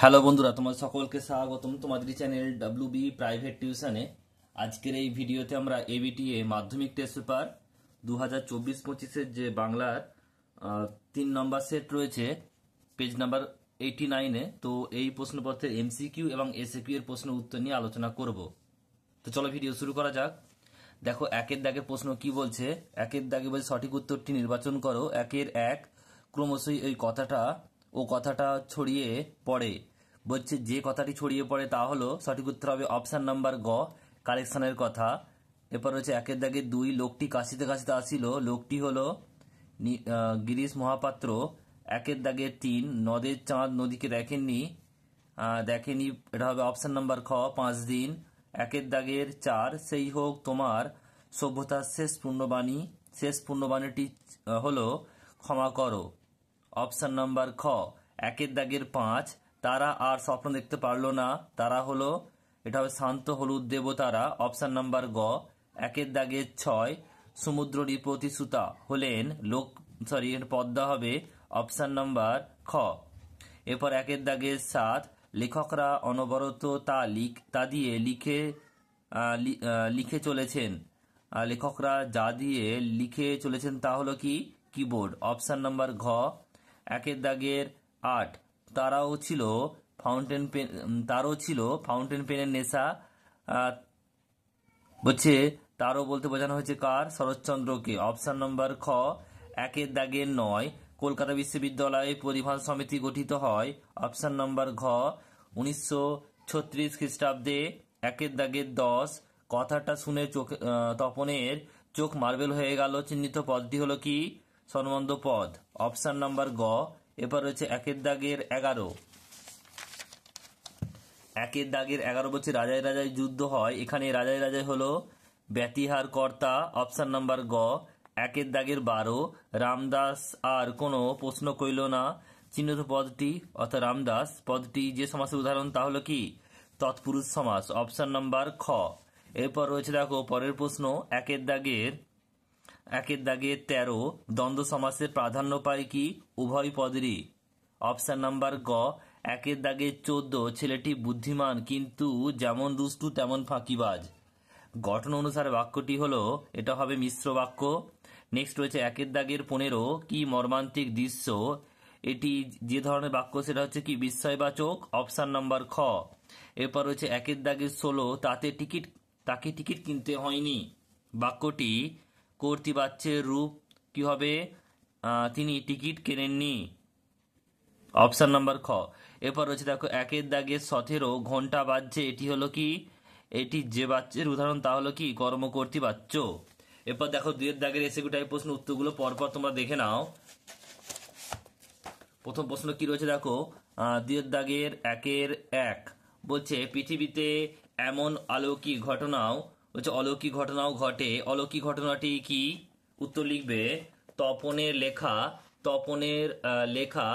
Hello বন্ধুরা, তোমার সকলকে স্বাগতম তোমাদের চ্যানেল ডাব্লিউবি প্রাইভেট টিউশনে। আজকের এই ভিডিওতে আমরা এবিটিএ মাধ্যমিক টেস্ট পেপার 2024-25-এর যে বাংলার 3 নম্বর সেট রয়েছে পেজ নাম্বার 89-এ, তো এই প্রশ্নপত্রের এমসিকিউ এবং এসএকিউ এর প্রশ্ন উত্তর নিয়ে আলোচনা করব। তো চলো ভিডিও শুরু করা যাক। দেখো, একের দাগের প্রশ্ন কি বলছে। একের দাগে বলছে সঠিক উত্তরটি নির্বাচন করো। একের এক, ক্রমশই এই কথাটা ছড়িয়ে পড়ে। বলছে যে কথাটি ছড়িয়ে পড়ে তা হলো সঠিক উত্তর হবে অপশন নাম্বার গ, কালেকশনের কথা। এরপর হচ্ছে একের দাগে দুই, লোকটি কাশিতে কাশিতে আসিল। লোকটি হলো গিরিশ মহাপাত্র। একের দাগে তিন, নদের চাঁদ নদীকে দেখেনি, এটা হবে অপশন নাম্বার খ, 5 দিন। একের দাগের চার, সেই হোক তোমার সভ্যতার শেষ পূর্ণবাণীটি হলো ক্ষমা করো, অপশন নাম্বার খ। একের দাগের পাঁচ, তারা আর স্বপ্ন দেখতে পারলো না, তারা হলো, এটা হবে শান্ত হলুদ দেবতারা, অপশন নাম্বার গ। একের দাগের ছয়, সমুদ্রী প্রতিশ্রুতা হলেন পদ্মা হবে অপশন নাম্বার খ। এরপর একের দাগের সাত, লেখকরা অনবরত তা দিয়ে লিখে চলেছেন। লেখকরা যা দিয়ে লিখে চলেছেন তা হলো কি? কিবোর্ড, অপশন নাম্বার ঘ। একের দাগের আট, তারাও ছিল ফাউন্টেন পেনের নেশা। বলছে তারও বলতে বোঝানো হয়েছে কার? শরৎচন্দ্রকে, অপশন নাম্বার খ। একের দাগের নয়, কলকাতা বিশ্ববিদ্যালয়ে পরিবহন সমিতি গঠিত হয়, অপশন নাম্বার ঘ, 1936 খ্রিস্টাব্দে। একের দাগের 10, কথাটা শুনে তপনের চোখ মার্বেল হয়ে গেল, চিহ্নিত পদটি হলো কি? সম্বন্ধ পদ, অপশন নাম্বার গ। এরপর রয়েছে একের দাগের 11। একের দাগের 11 বলছে রাজায় রাজায় যুদ্ধ হয়। এখানে রাজায় রাজায় হলো ব্যতিহার কর্তা, অপশন নাম্বার গ। একের দাগের 12, রামদাস আর কোনো প্রশ্ন কইল না, চিহ্নিত পদটি অর্থাৎ রামদাস পদটি যে সমাসের উদাহরণ তা হলো কি? তৎপুরুষ সমাস, অপশন নাম্বার খ। এরপর রয়েছে দেখো পরের প্রশ্ন, একের দাগের 13, দ্বন্দ্ব সমাসের প্রাধান্য পায় কি? উভয় পদেরই, অপশন নাম্বার গ। একের দাগের 14, ছেলেটি বুদ্ধিমান কিন্তু যেমন দুষ্টু তেমন ফাঁকিবাজ। গঠন অনুসারে বাক্যটি হলো, এটা হবে মিশ্র বাক্য। নেক্সট রয়েছে একের দাগের 15, কি মর্মান্তিক দৃশ্য। এটি যে ধরনের বাক্য সেটা হচ্ছে কি? বিস্ময়বাচক, অপশন নাম্বার খ। এরপর রয়েছে একের দাগের 16, তাকে টিকিট কিনতে হয়নি। বাক্যটি কর্তৃবাচ্যের রূপ কি হবে? তিনি টিকিট কেনেননি, অপশন নাম্বার খ। এরপর রয়েছে দেখো একের দাগের 17, ঘন্টা বাজছে। এটি হলো কি? এটি যে বাচ্যের উদাহরণ তা হলো কি? কর্মকর্তৃ বাচ্য। এরপর দেখো দুইয়ের দাগের এসএকিউ টাইপ প্রশ্ন উত্তরগুলো পরপর তোমরা দেখে নাও। প্রথম প্রশ্ন কি রয়েছে দেখো, দুইয়ের দাগের 1 বলছে পৃথিবীতে এমন অলৌকিক ঘটনাও ঘটে। অলৌকিক ঘটনাটি কি? উত্তর লিখবে তপনের লেখা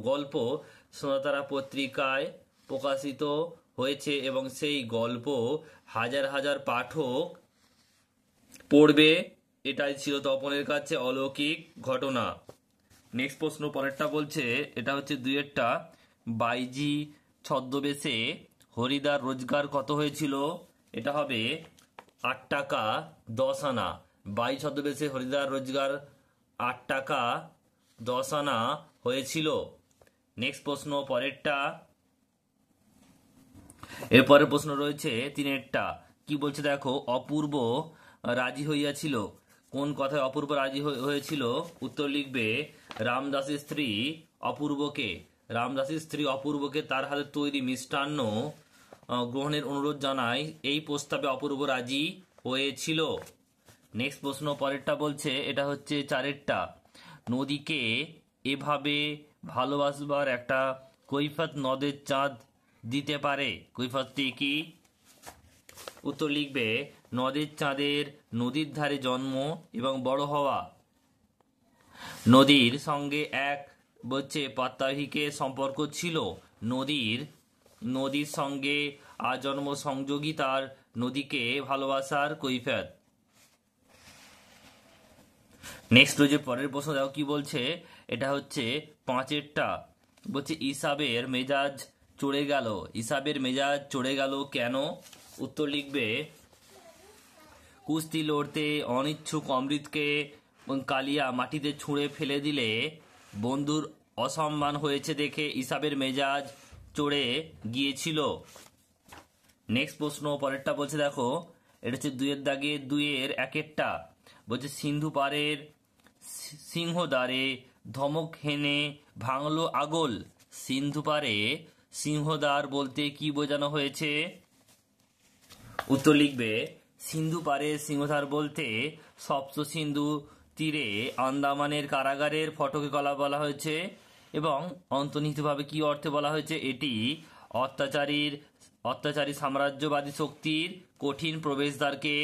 গল্প সোনাতারা পত্রিকায় প্রকাশিত হয়েছে এবং সেই গল্প হাজার হাজার পাঠক পড়বে। এটাই ছিল তপনের কাছে অলৌকিক ঘটনা। নেক্সট প্রশ্ন পরেরটা বলছে, এটা হচ্ছে দুইয়েরটা, বাইজি ছদ্মবেশে হরিদার রোজগার কত হয়েছিল? এটা হবে 8 টাকা 10 আনা। বাইজি ছদ্মবেশে হরিদার রোজগার 8 টাকা 10 আনা হয়েছিল। নেক্সট প্রশ্ন পরেরটা, এরপরের প্রশ্ন রয়েছে তিনেরটা, কি বলছে দেখো, অপূর্ব রাজি হইয়াছিল। কোন কথায় অপূর্ব রাজি হয়েছিল? উত্তর লিখবে রামদাসের স্ত্রী অপূর্বকে তার হাতে তৈরি মিষ্টান্ন গ্রহণের অনুরোধ জানায়। এই প্রস্তাবে অপূর্ব রাজি হয়েছিল। নেক্সট প্রশ্ন পরেরটা বলছে, এটা হচ্ছে চারেরটা, নদীকে এভাবে ভালোবাসবার একটা কৈফিয়ত নদের চাঁদ দিতে পারে। কৈফিয়তটি কি? উত্তর লিখবে নদের চাঁদের নদীর ধারে জন্ম এবং বড় হওয়া। নদীর সঙ্গে এক বলছে প্রাত্যহিকের সম্পর্ক ছিল। নদীর সঙ্গে আজন্ম সংযোগী তার নদীকে ভালোবাসার কৈফিয়ত। নেক্সট যে পরের প্রশ্ন দেখো কি বলছে, এটা হচ্ছে 5এরটা, বলছে ইসাবের মেজাজ চড়ে গেল। ইসাবের মেজাজ চড়ে গেল কেন? উত্তর লিখবে, কুস্তি লড়তে অনিচ্ছুক অমৃতকে কালিয়া মাটিতে ছুঁড়ে ফেলে দিলে বন্ধুর অসম্মান হয়েছে দেখে ইসাবের মেজাজ চড়ে গিয়েছিল। নেক্সট প্রশ্ন পরেরটা বলছে, দেখো এটা হচ্ছে 2 এর দাগে 2 এর 1 একটা। বলছে সিন্ধু পারের সিংহদ্বারে ধমক হেনে ভাঙলো আগল। সিন্ধু পারে সিংহদ্বার বলতে কি বোঝানো হয়েছে? উত্তর লিখবে, সিন্ধু পারে সিংহদ্বার বলতে সপ্ত সিন্ধু তীরে আন্দামানের কারাগারের ফটকে কলা বলা হয়েছে। এবং অন্তর্নিহিতভাবে কি অর্থে বলা হয়েছে? এটি অত্যাচারী সাম্রাজ্যবাদী শক্তির কঠিন প্রবেশদ্বারকে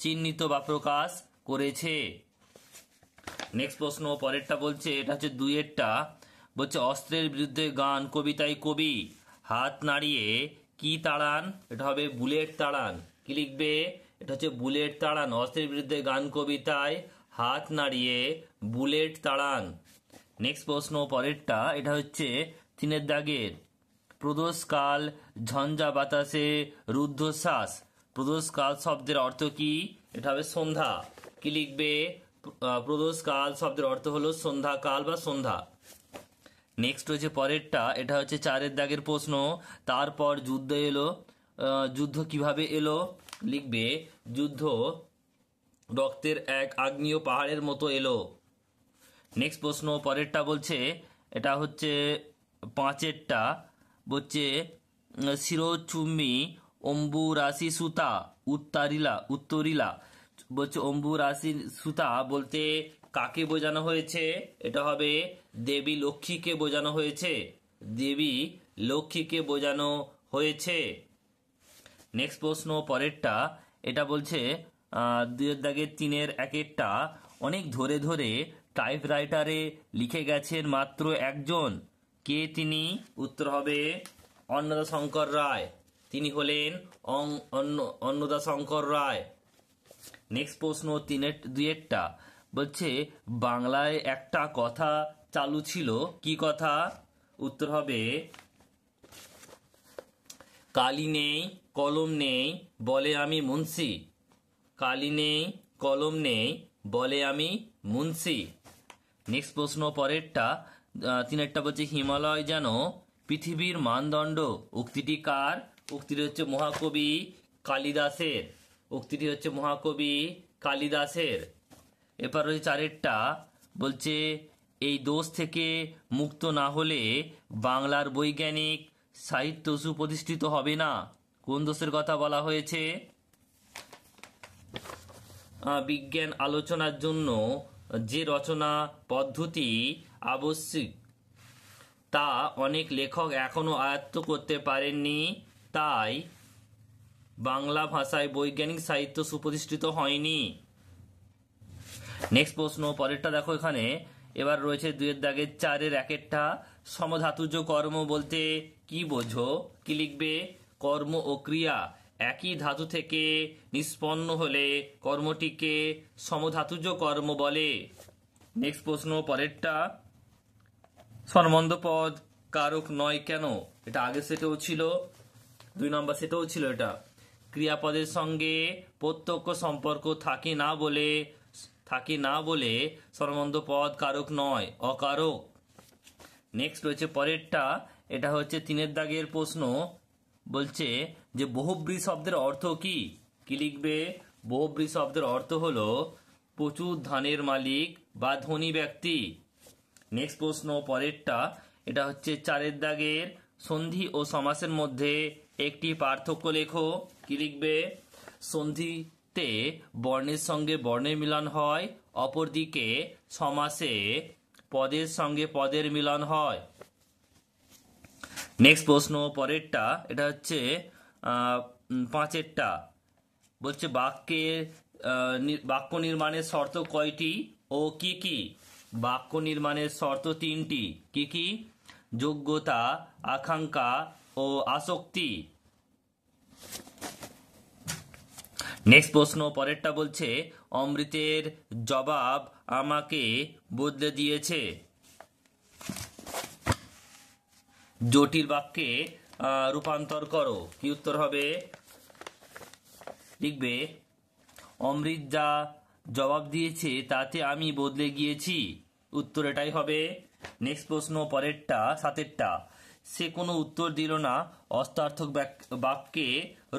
চিহ্নিত বা প্রকাশ করেছে। নেক্সট প্রশ্ন পরেরটা বলছে, এটা হচ্ছে 2 এরটা। বলছে অস্ত্রের বিরুদ্ধে গান কবিতায় কবি হাত নাড়িয়ে কি তাড়ান? এটা হবে বুলেট তাড়ান। কি লিখবে? এটা হচ্ছে বুলেট তাড়ান। অস্ত্রের বিরুদ্ধে গান কবিতায় হাত নাড়িয়ে বুলেট তাড়ান। নেক্সট প্রশ্ন পরেরটা, এটা হচ্ছে 3 এর দাগের। প্রদোষকাল ঝঞ্ঝা বাতাসে রুদ্ধশ্বাস। প্রদোষকাল শব্দের অর্থ কি? এটা হবে সন্ধ্যা। কি লিখবে? প্রদোষকাল শব্দের অর্থ হলো সন্ধ্যাকাল বা সন্ধ্যা। নেক্সট হচ্ছে পরেরটা, এটা হচ্ছে 4 এর দাগের প্রশ্ন। তারপর যুদ্ধ এলো। যুদ্ধ কিভাবে এলো? লিখবে, যুদ্ধ রক্তের এক আগ্নেয় পাহাড়ের মতো এলো। নেক্সট প্রশ্ন পরেরটা বলছে, এটা হচ্ছে 5 এরটা। বলছে শিরোচুম্বী অম্বুরাশি সুতা উত্তরিলা। বলছে অম্বুরাশি সুতা বলতে কাকে বোঝানো হয়েছে? এটা হবে দেবী লক্ষ্মীকে বোঝানো হয়েছে। দেবী লক্ষ্মীকে বোঝানো হয়েছে। নেক্সট প্রশ্ন পরেরটা, এটা বলছে 2 এর দাগে 3 এর 1 একটা। অনেক ধরে ধরে টাইপরাইটারে লিখে গেছেন মাত্র একজন। কে তিনি? উত্তর হবে অন্নদাশঙ্কর রায়। তিনি হলেন অন্নদাশঙ্কর রায়। নেক্সট প্রশ্ন 2 এরটা। বলছে বাংলায় একটা কথা চালু ছিল। কি কথা? উত্তর হবে কালি নেই কলম নেই বলে আমি মুন্সি। কালি নেই কলম নেই বলে আমি মুন্সি। নেক্সট প্রশ্ন পরেরটা 3 এরটা বলছে হিমালয় যেন পৃথিবীর মানদণ্ড। উক্তিটি কার? উক্তিটি হচ্ছে মহাকবি কালিদাসের। উক্তিটি হচ্ছে মহাকবি কালিদাসের। এরপর রয়েছে 4 এরটা। বলছে এই দোষ থেকে মুক্ত না হলে বাংলার বৈজ্ঞানিক সাহিত্য সুপ্রতিষ্ঠিত হবে না। কোন দোষের কথা বলা হয়েছে? বিজ্ঞান আলোচনার জন্য যে রচনা পদ্ধতি আবশ্যিক তা অনেক লেখক এখনো আয়ত্ত করতে পারেননি, তাই বাংলা ভাষায় বৈজ্ঞানিক সাহিত্য সুপ্রতিষ্ঠিত হয়নি। নেক্সট প্রশ্ন পরেরটা দেখো এখানে। এবার রয়েছে 2 এর দাগে 4 এর 1 একটা। সমধাতুজ কর্ম বলতে কি বোঝো? কি লিখবে? কর্ম ও ক্রিয়া একই ধাতু থেকে নিষ্পন্ন হলে কর্মটিকে সমধাতুজ কর্ম বলে। নেক্সট প্রশ্ন পরেরটা, সম্বন্ধ পদ কারক নয় কেন? এটা আগের সেটেও ছিল, 2 নম্বর সেটেও ছিল। এটা ক্রিয়াপদের সঙ্গে প্রত্যক্ষ সম্পর্ক থাকে না বলে সম্বন্ধ পদ কারক নয়, অকারক। নেক্সট রয়েছে পরেরটা, এটা হচ্ছে 3 এর দাগের প্রশ্ন। বলছে যে বহুব্রী শব্দের অর্থ কি? কি লিখবে? বহুব্রী শব্দের অর্থ হলো প্রচুর ধানের মালিক বা ধনী ব্যক্তি। নেক্সট প্রশ্ন পরেরটা, এটা হচ্ছে 4 এর দাগের সন্ধি ও সমাসের মধ্যে একটি পার্থক্য লেখো। কি লিখবে? সন্ধিতে বর্ণের সঙ্গে বর্ণের মিলন হয়, অপরদিকে সমাসে পদের সঙ্গে পদের মিলন হয়। নেক্সট প্রশ্ন পরেরটা, এটা হচ্ছে 5 এরটা। বলছে বাক্য নির্মাণের শর্ত কয়টি ও কি কি? বাক্য নির্মাণের শর্ত 3টি। কি কি? যোগ্যতা, আকাঙ্ক্ষা ও আসক্তি। নেক্সট প্রশ্ন পরেরটা বলছে অমৃতের জবাব আমাকে বদলে দিয়েছে। জটিল বাক্যে রূপান্তর করো। কি উত্তর হবে? লিখবে অমৃত যা জবাব দিয়েছে তাতে আমি বদলে গিয়েছি। উত্তর এটাই হবে। নেক্সট প্রশ্ন পরেরটা 7এরটা, সে কোনো উত্তর দিল না, অস্তার্থক বাক্যে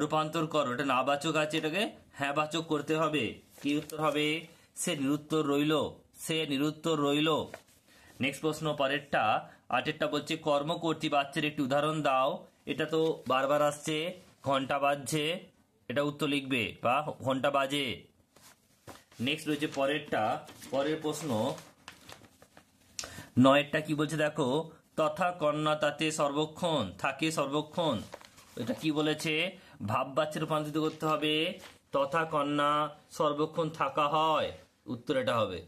রূপান্তর করো। এটা নাবাচক আছে, এটাকে হ্যাঁ বাচক করতে হবে। কি উত্তর হবে? সে নিরুত্তর রইল, সে নিরুত্তর রইল। নেক্সট প্রশ্ন পরেরটা 8এরটা বলছে কর্মকর্তী বাচ্চার একটি উদাহরণ দাও। এটা তো বারবার আসছে, ঘন্টা বাজছে, এটা উত্তর লিখবে বা ঘন্টা বাজে। নেক্সট রয়েছে পরের প্রশ্ন 9এরটা কি বলছে দেখো, তথা কন্যা তাতে সর্বক্ষণ থাকে সর্বক্ষণ। এটা কি বলেছে? ভাব বাচ্চা রূপান্তরিত করতে হবে, তথা কন্যা সর্বক্ষণ থাকা হয়। উত্তর এটা হবে।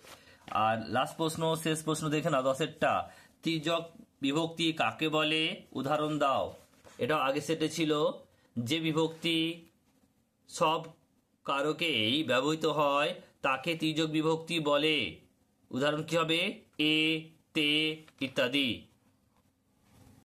আর লাস্ট প্রশ্ন, শেষ প্রশ্ন দেখে না 10এরটা, তির্যক বিভক্তি কাকে বলে? উদাহরণ দাও। এটা আগে সেটে ছিল, যে বিভক্তি সব কারকেই ব্যবহৃত হয় তাকে তির্যক বিভক্তি বলে। উদাহরণ কি হবে? এ, তে ইত্যাদি।